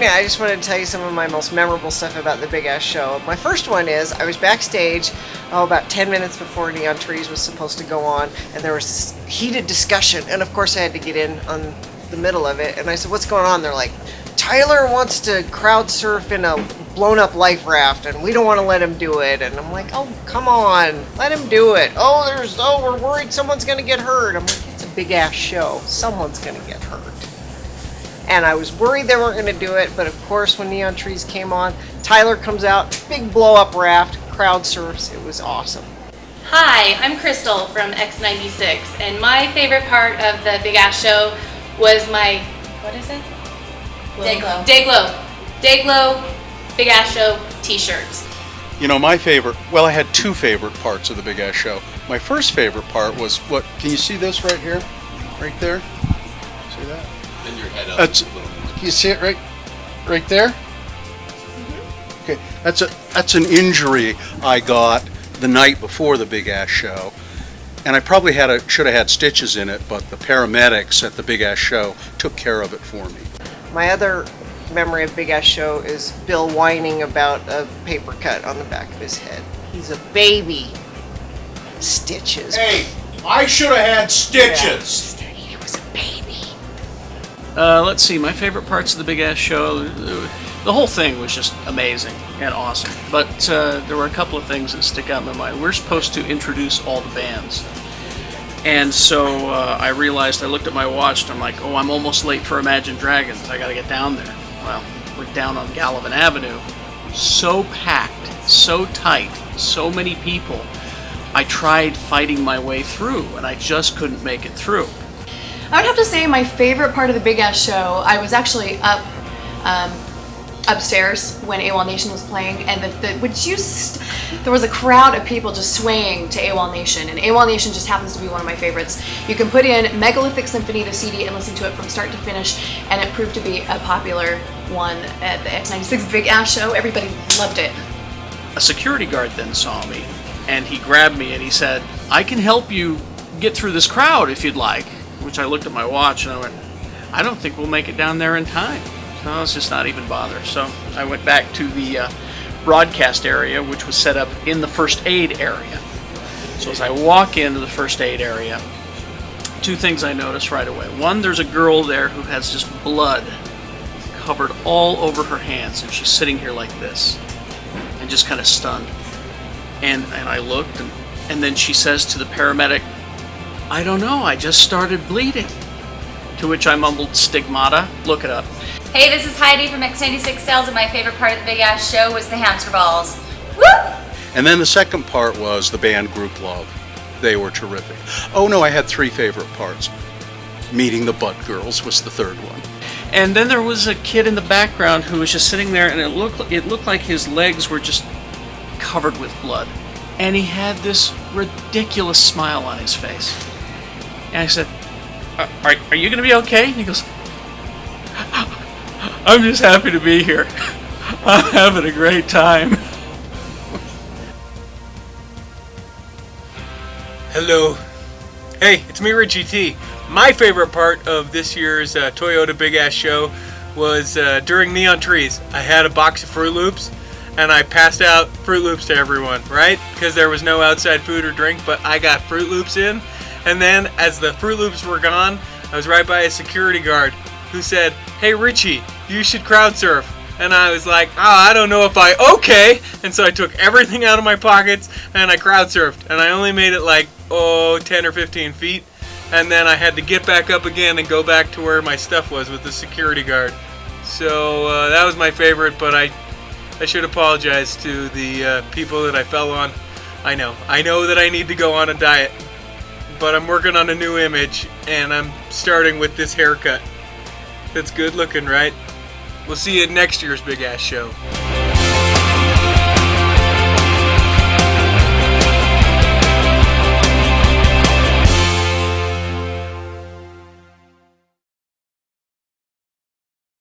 minute, I just wanted to tell you some of my most memorable stuff about the Big Ass Show. My first one is I was backstage about 10 minutes before Neon Trees was supposed to go on, and there was this heated discussion, and of course I had to get in on the middle of it, and I said, what's going on? They're like, Tyler wants to crowd surf in a blown up life raft, and we don't want to let him do it. And I'm like, oh, come on, let him do it. Oh, we're worried someone's going to get hurt. I'm like, it's a big ass show. Someone's going to get hurt. And I was worried they weren't going to do it, but of course when Neon Trees came on, Tyler comes out, big blow up raft, crowd surfs. It was awesome. Hi, I'm Crystal from X96, and my favorite part of the Big Ass Show was my, what is it? Dayglow Big Ass Show t-shirts. You know, my favorite, well, I had two favorite parts of the Big Ass Show. My first favorite part was what, can you see this right here? Right there? See that? Then your head up That's, a little more. Can you see it right there? Mm-hmm. Okay, that's an injury I got the night before the Big Ass Show. And I probably should have had stitches in it, but the paramedics at the Big Ass Show took care of it for me. My other memory of Big Ass Show is Bill whining about a paper cut on the back of his head. He's a baby. Stitches. Hey, I should have had stitches. Yeah. He was a baby. Let's see, my favorite parts of the Big Ass Show, the whole thing was just amazing and awesome. But there were a couple of things that stick out in my mind. We're supposed to introduce all the bands. And so I realized, I looked at my watch and I'm like, oh, I'm almost late for Imagine Dragons. I got to get down there. Well, we're down on Gallivan Avenue. So packed, so tight, so many people. I tried fighting my way through and I just couldn't make it through. I would have to say my favorite part of the Big Ass Show, I was actually upstairs when AWOL Nation was playing, and there was a crowd of people just swaying to AWOL Nation, and AWOL Nation just happens to be one of my favorites. You can put in Megalithic Symphony, the CD, and listen to it from start to finish, and it proved to be a popular one at the X96 Big Ass Show. Everybody loved it. A security guard then saw me, and he grabbed me and he said, I can help you get through this crowd if you'd like. Which I looked at my watch and I went, I don't think we'll make it down there in time. So let's just not even bother. So I went back to the broadcast area, which was set up in the first aid area. So as I walk into the first aid area, two things I noticed right away. One, there's a girl there who has just blood covered all over her hands, and she's sitting here like this and just kind of stunned. And I looked, and then she says to the paramedic, I don't know, I just started bleeding. To which I mumbled, stigmata, look it up. Hey, this is Heidi from X96 Sales, and my favorite part of the Big Ass Show was the hamster balls. Woo! And then the second part was the band Group Love. They were terrific. Oh no, I had three favorite parts. Meeting the Butt Girls was the third one. And then there was a kid in the background who was just sitting there, and it looked like his legs were just covered with blood. And he had this ridiculous smile on his face. And I said, are you going to be okay? And he goes, I'm just happy to be here. I'm having a great time. Hello. Hey, it's me, Richie T. My favorite part of this year's Toyota Big Ass Show was during Neon Trees. I had a box of Fruit Loops, and I passed out Fruit Loops to everyone, right? Because there was no outside food or drink, but I got Fruit Loops in. And then, as the Fruit Loops were gone, I was right by a security guard who said, hey Richie, you should crowd surf. And I was like, I don't know if okay. And so I took everything out of my pockets and I crowd surfed. And I only made it like, 10 or 15 feet. And then I had to get back up again and go back to where my stuff was with the security guard. So that was my favorite, but I should apologize to the people that I fell on. I know that I need to go on a diet. But I'm working on a new image, and I'm starting with this haircut. That's good looking, right? We'll see you at next year's Big Ass Show.